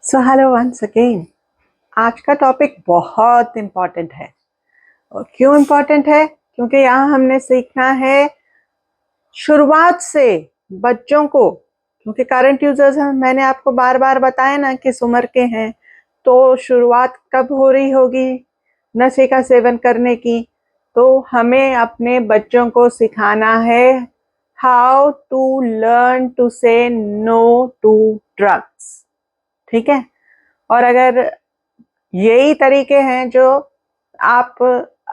So hello once again. आज का topic बहुत इम्पॉर्टेंट है। और क्यों इम्पॉर्टेंट है? क्योंकि यहाँ हमने सीखना है शुरुआत से बच्चों को। क्योंकि करंट यूजर्स हैं, मैंने आपको बार बार बताया ना किस उम्र के हैं, तो शुरुआत कब हो रही होगी नशे का सेवन करने की। तो हमें अपने बच्चों को सिखाना है how to learn to say no to drugs. ठीक है। और अगर यही तरीके हैं जो आप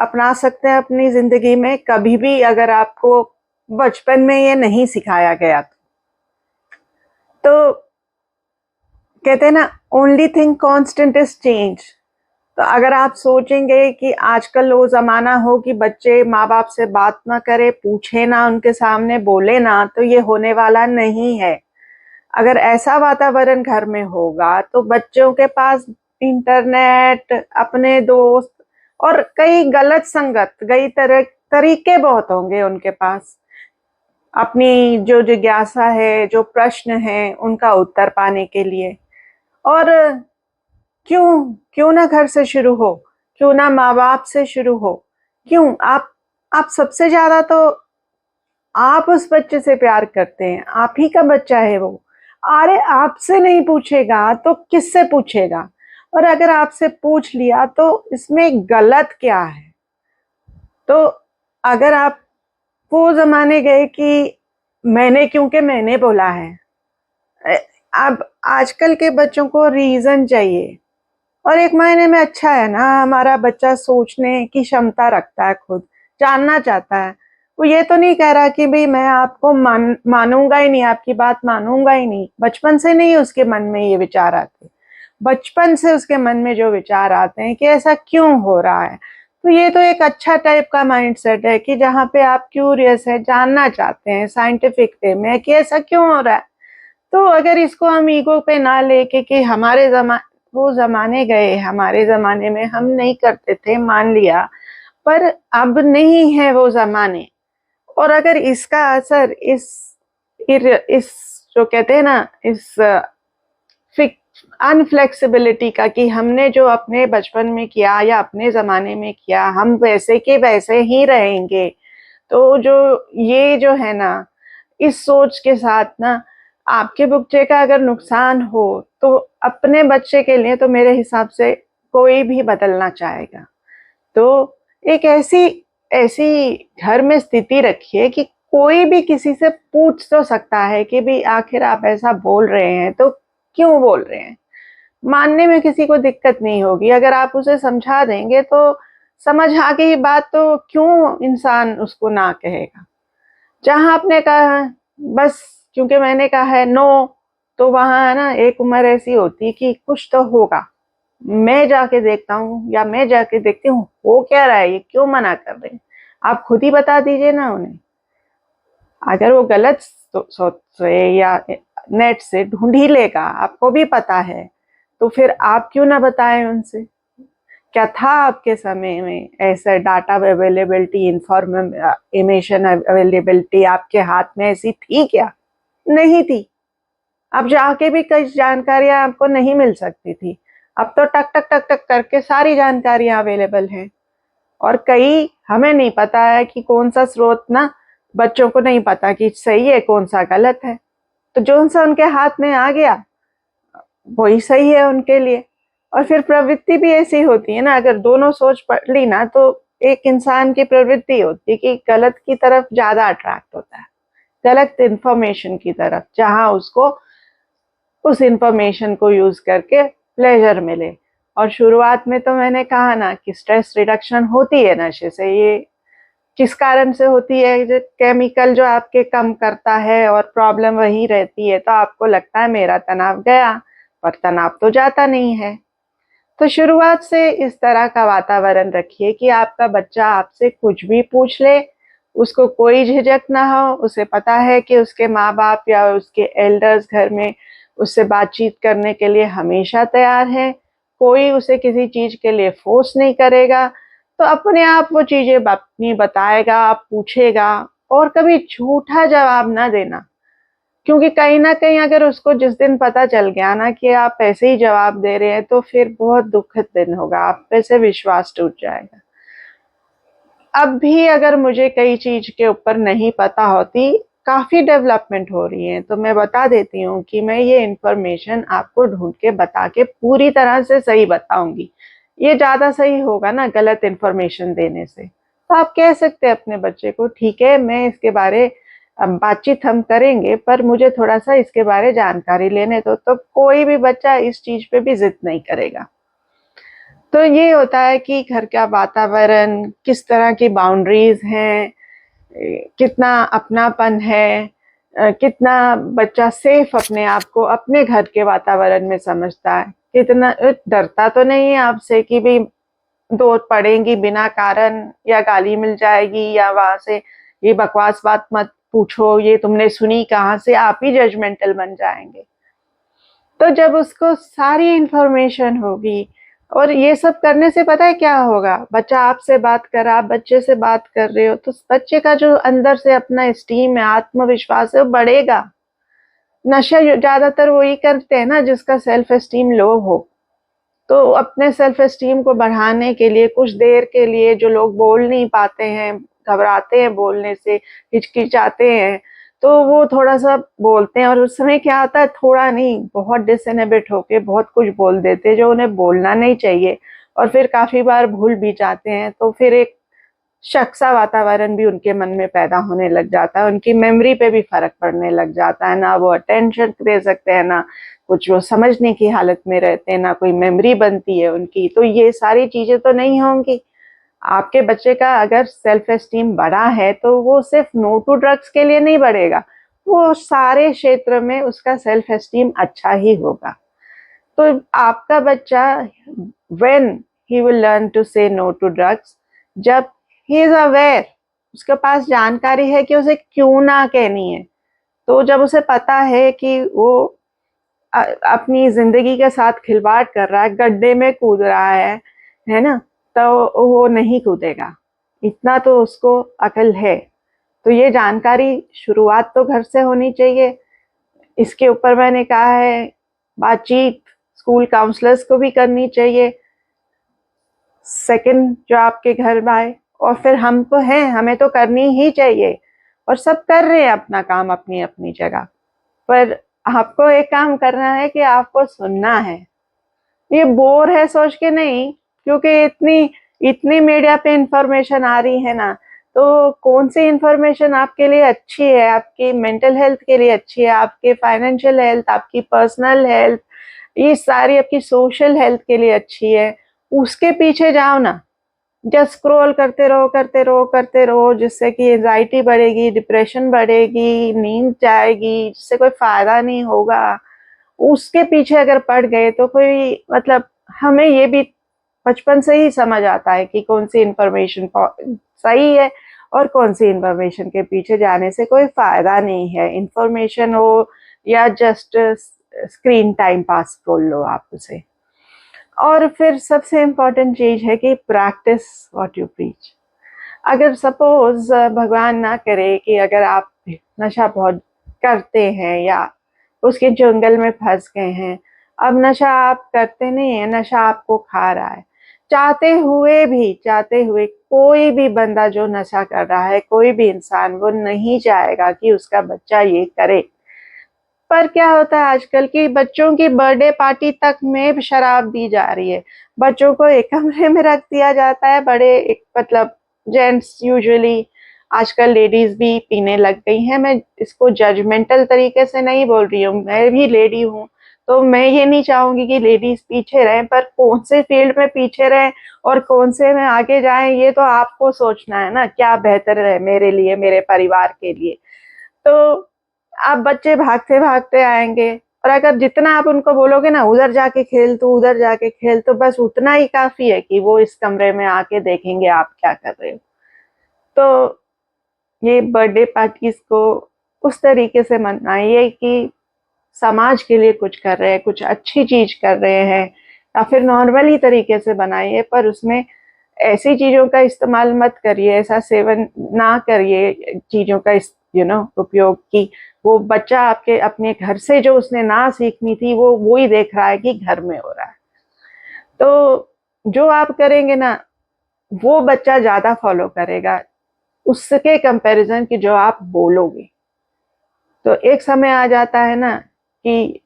अपना सकते हैं अपनी जिंदगी में, कभी भी अगर आपको बचपन में ये नहीं सिखाया गया तो कहते हैं ना, only thing constant is change. तो अगर आप सोचेंगे कि आजकल वो जमाना हो कि बच्चे माँ बाप से बात ना करे, पूछे ना, उनके सामने बोले ना, तो ये होने वाला नहीं है। अगर ऐसा वातावरण घर में होगा तो बच्चों के पास इंटरनेट, अपने दोस्त और कई गलत संगत, कई तरह तरीके बहुत होंगे उनके पास अपनी जो जिज्ञासा है, जो प्रश्न है, उनका उत्तर पाने के लिए। और क्यों क्यों ना घर से शुरू हो, क्यों ना माँ बाप से शुरू हो। क्यों आप सबसे ज्यादा तो आप उस बच्चे से प्यार करते हैं, आप ही का बच्चा है वो। अरे आपसे नहीं पूछेगा तो किससे पूछेगा? और अगर आपसे पूछ लिया तो इसमें गलत क्या है? तो अगर आप वो जमाने गए कि क्योंकि मैंने बोला है। अब आजकल के बच्चों को रीजन चाहिए। और एक मायने में अच्छा है ना, हमारा बच्चा सोचने की क्षमता रखता है, खुद जानना चाहता है। वो ये तो नहीं कह रहा कि भाई मैं आपको मानूंगा ही नहीं, आपकी बात मानूंगा ही नहीं। बचपन से नहीं उसके मन में ये विचार आते। बचपन से उसके मन में जो विचार आते हैं कि ऐसा क्यों हो रहा है, तो ये तो एक अच्छा टाइप का माइंडसेट है कि जहाँ पे आप क्यूरियस है, जानना चाहते हैं साइंटिफिक वे में कि ऐसा क्यों हो रहा है। तो अगर इसको हम ईगो पे ना लेके कि वो जमाने गए, हमारे जमाने में हम नहीं करते थे, मान लिया, पर अब नहीं है वो जमाने। और अगर इसका असर इस जो कहते हैं ना, इस अनफ्लेक्सिबिलिटी का, कि हमने जो अपने बचपन में किया या अपने जमाने में किया हम वैसे के वैसे ही रहेंगे, तो जो ये जो है ना, इस सोच के साथ ना, आपके बच्चे का अगर नुकसान हो तो अपने बच्चे के लिए तो मेरे हिसाब से कोई भी बदलना चाहेगा। तो एक ऐसी ऐसी घर में स्थिति रखिए कि कोई भी किसी से पूछ तो सकता है कि भी आखिर आप ऐसा बोल रहे हैं तो क्यों बोल रहे हैं। मानने में किसी को दिक्कत नहीं होगी अगर आप उसे समझा देंगे, तो समझ आ गई बात तो क्यों इंसान उसको ना कहेगा। जहां आपने कहा है, बस क्योंकि मैंने कहा है नो, तो वहां है ना एक उम्र ऐसी होती है कि कुछ तो होगा, मैं जाके देखता हूँ या मैं जाके देखती हूँ हो क्या रहा है, ये क्यों मना कर रहे हैं। आप खुद ही बता दीजिए ना उन्हें। अगर वो गलत सोच से या नेट से ढूंढ ही लेगा, आपको भी पता है, तो फिर आप क्यों ना बताएं उनसे। क्या था आपके समय में ऐसा डाटा अवेलेबिलिटी, इंफॉर्मेशन अवेलेबिलिटी आपके हाथ में ऐसी थी क्या? नहीं थी। अब जाके भी कई जानकारियां आपको नहीं मिल सकती थी। अब तो टक टक टक टक करके सारी जानकारियां अवेलेबल हैं। और कई हमें नहीं पता है कि कौन सा स्रोत ना, बच्चों को नहीं पता कि सही है कौन सा गलत है। तो जो सा उनके हाथ में आ गया वही सही है उनके लिए। और फिर प्रवृत्ति भी ऐसी होती है ना, अगर दोनों सोच पढ़ ली ना, तो एक इंसान की प्रवृत्ति होती है कि गलत की तरफ ज्यादा अट्रैक्ट होता है, गलत इंफॉर्मेशन की तरफ, जहां उसको उस इंफॉर्मेशन को यूज करके प्लेजर मिले। और शुरुआत में तो मैंने कहा ना कि स्ट्रेस रिडक्शन होती है नशे से। ये किस कारण से होती है? जो केमिकल जो आपके कम करता है और प्रॉब्लम वही रहती है, तो आपको लगता है मेरा तनाव गया, पर तनाव तो जाता नहीं है। तो शुरुआत से इस तरह का वातावरण रखिए कि आपका बच्चा आपसे कुछ भी पूछ ले, उसको कोई झिझक ना हो। उसे पता है कि उसके माँ बाप या उसके एल्डर्स घर में उससे बातचीत करने के लिए हमेशा तैयार है। कोई उसे किसी चीज के लिए फोर्स नहीं करेगा। तो अपने आप वो चीजें अपनी बताएगा, पूछेगा। और कभी झूठा जवाब ना देना। क्योंकि कहीं ना कहीं अगर उसको जिस दिन पता चल गया ना कि आप ऐसे ही जवाब दे रहे हैं, तो फिर बहुत दुखद दिन होगा, आप पे से विश्वास टूट जाएगा। अब भी अगर मुझे कई चीज के ऊपर नहीं पता होती, काफी डेवलपमेंट हो रही है, तो मैं बता देती हूँ कि मैं ये इन्फॉर्मेशन आपको ढूंढ के बता के पूरी तरह से सही बताऊंगी। ये ज्यादा सही होगा ना गलत इन्फॉर्मेशन देने से। तो आप कह सकते हैं अपने बच्चे को, ठीक है मैं इसके बारे बातचीत हम करेंगे, पर मुझे थोड़ा सा इसके बारे जानकारी लेने दो। तो कोई भी बच्चा इस चीज पे भी जिद नहीं करेगा। तो ये होता है कि घर का वातावरण, किस तरह की बाउंड्रीज हैं, कितना अपनापन है, कितना बच्चा सेफ अपने आप को अपने घर के वातावरण में समझता है, कितना डरता तो नहीं है आपसे कि भी दो पड़ेंगी बिना कारण, या गाली मिल जाएगी, या वहां से ये बकवास बात मत पूछो, ये तुमने सुनी कहाँ से, आप ही जजमेंटल बन जाएंगे। तो जब उसको सारी इंफॉर्मेशन होगी, और ये सब करने से पता है क्या होगा, बच्चा आपसे बात कर रहा, आप बच्चे से बात कर रहे हो, तो बच्चे का जो अंदर से अपना स्टीम है, आत्मविश्वास है, वो बढ़ेगा। नशा ज्यादातर वही करते हैं ना जिसका सेल्फ एस्टीम लो हो। तो अपने सेल्फ एस्टीम को बढ़ाने के लिए कुछ देर के लिए, जो लोग बोल नहीं पाते हैं, घबराते हैं बोलने से, हिचकिचाते हैं, तो वो थोड़ा सा बोलते हैं, और उस समय क्या आता है, थोड़ा नहीं बहुत डिसइनहिबिट होके बहुत कुछ बोल देते हैं जो उन्हें बोलना नहीं चाहिए, और फिर काफी बार भूल भी जाते हैं। तो फिर एक शक सा वातावरण भी उनके मन में पैदा होने लग जाता है, उनकी मेमोरी पे भी फर्क पड़ने लग जाता है, ना वो अटेंशन दे सकते हैं, ना कुछ वो समझने की हालत में रहते हैं, ना कोई मेमोरी बनती है उनकी। तो ये सारी चीजें तो नहीं होंगी। आपके बच्चे का अगर सेल्फ एस्टीम बढ़ा है, तो वो सिर्फ नो टू ड्रग्स के लिए नहीं बढ़ेगा, वो सारे क्षेत्र में उसका सेल्फ एस्टीम अच्छा ही होगा। तो आपका बच्चा, when he will learn to say no to drugs, जब ही इज अवेयर, उसके पास जानकारी है कि उसे क्यों ना कहनी है। तो जब उसे पता है कि वो अपनी जिंदगी के साथ खिलवाड़ कर रहा है, गड्ढे में कूद रहा है ना, तो वो नहीं कूदेगा। इतना तो उसको अकल है। तो ये जानकारी शुरुआत तो घर से होनी चाहिए। इसके ऊपर मैंने कहा है, बातचीत स्कूल काउंसलर्स को भी करनी चाहिए, सेकंड जो आपके घर में आए, और फिर हम तो हैं, हमें तो करनी ही चाहिए, और सब कर रहे हैं अपना काम अपनी अपनी जगह। पर आपको एक काम करना है कि आपको सुनना है। ये बोर है सोच के नहीं, क्योंकि इतनी इतनी मीडिया पे इंफॉर्मेशन आ रही है ना, तो कौन सी इंफॉर्मेशन आपके लिए अच्छी है, आपकी मेंटल हेल्थ के लिए अच्छी है, आपके फाइनेंशियल हेल्थ, आपकी पर्सनल हेल्थ, ये सारी आपकी सोशल हेल्थ के लिए अच्छी है, उसके पीछे जाओ ना। जस्ट स्क्रॉल करते रहो करते रहो करते रहो, जिससे कि एंजाइटी बढ़ेगी, डिप्रेशन बढ़ेगी, नींद जाएगी, जिससे कोई फायदा नहीं होगा। उसके पीछे अगर पड़ गए तो कोई मतलब, हमें ये भी बचपन से ही समझ आता है कि कौन सी इंफॉर्मेशन सही है और कौन सी इंफॉर्मेशन के पीछे जाने से कोई फायदा नहीं है। इंफॉर्मेशन हो या जस्ट स्क्रीन टाइम पास बोल लो आप उसे। और फिर सबसे इम्पोर्टेंट चीज है कि प्रैक्टिस व्हाट यू प्रीच। अगर सपोज भगवान ना करे कि अगर आप नशा बहुत करते हैं, या उसके जंगल में फंस गए हैं, अब नशा आप करते नहीं है, नशा आपको खा रहा है, चाहते हुए कोई भी बंदा जो नशा कर रहा है, कोई भी इंसान, वो नहीं चाहेगा कि उसका बच्चा ये करे। पर क्या होता है आजकल की बच्चों की बर्थडे पार्टी तक में शराब दी जा रही है, बच्चों को एक कमरे में रख दिया जाता है, बड़े एक मतलब जेंट्स यूजुअली, आजकल लेडीज भी पीने लग गई हैं। मैं इसको जजमेंटल तरीके से नहीं बोल रही हूँ, मैं भी लेडी हूँ, तो मैं ये नहीं चाहूंगी कि लेडीज पीछे रहें, पर कौन से फील्ड में पीछे रहें और कौन से में आगे जाएं, ये तो आपको सोचना है ना, क्या बेहतर है मेरे लिए, मेरे परिवार के लिए। तो आप बच्चे भागते भागते आएंगे, और अगर जितना आप उनको बोलोगे ना उधर जाके खेल, तो उधर जाके खेल, तो बस उतना ही काफी है कि वो इस कमरे में आके देखेंगे आप क्या कर रहे हो। तो ये बर्थडे पार्टीज को उस तरीके से मनाइए कि समाज के लिए कुछ कर रहे हैं, कुछ अच्छी चीज कर रहे हैं, या फिर नॉर्मली तरीके से बनाइए, पर उसमें ऐसी चीजों का इस्तेमाल मत करिए, ऐसा सेवन ना करिए चीजों का उपयोग की वो बच्चा आपके अपने घर से जो उसने ना सीखनी थी वो ही देख रहा है कि घर में हो रहा है। तो जो आप करेंगे ना वो बच्चा ज़्यादा फॉलो करेगा उसके कंपैरिजन की जो आप बोलोगे। तो एक समय आ जाता है ना कि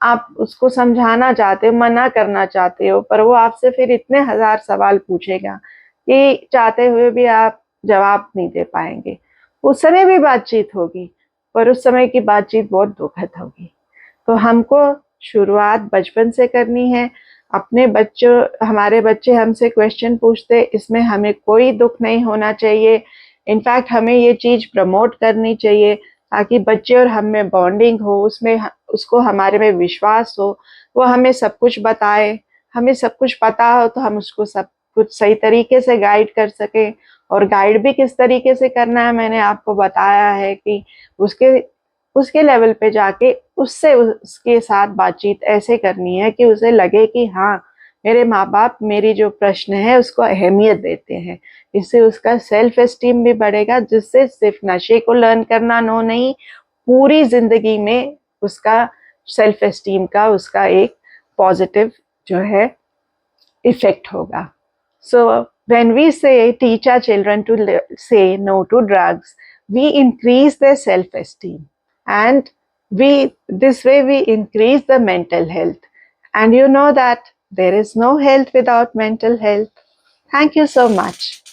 आप उसको समझाना चाहते हो, मना करना चाहते हो, पर वो आपसे फिर इतने हजार सवाल पूछेगा कि चाहते हुए भी आप जवाब नहीं दे पाएंगे। उस समय भी बातचीत होगी, पर उस समय की बातचीत बहुत दुखद होगी। तो हमको शुरुआत बचपन से करनी है। अपने बच्चों हमारे बच्चे हमसे क्वेश्चन पूछते, इसमें हमें कोई दुख नहीं होना चाहिए। इनफैक्ट हमें ये चीज़ प्रमोट करनी चाहिए ताकि बच्चे और हम में बॉन्डिंग हो, उसमें उसको हमारे में विश्वास हो, वो हमें सब कुछ बताए। हमें सब कुछ पता हो तो हम उसको सब कुछ सही तरीके से गाइड कर सकें। और गाइड भी किस तरीके से करना है मैंने आपको बताया है कि उसके उसके लेवल पे जाके उससे उसके साथ बातचीत ऐसे करनी है कि उसे लगे कि हाँ, मेरे माँ बाप मेरी जो प्रश्न है उसको अहमियत देते हैं। इससे उसका सेल्फ एस्टीम भी बढ़ेगा, जिससे सिर्फ नशे को लर्न करना नो नहीं, पूरी जिंदगी में उसका सेल्फ एस्टीम का उसका एक पॉजिटिव जो है इफेक्ट होगा। So when we say teach our children to say no to drugs, we increase their self-esteem, and this way we increase the mental health. And you know that there is no health without mental health. Thank you so much.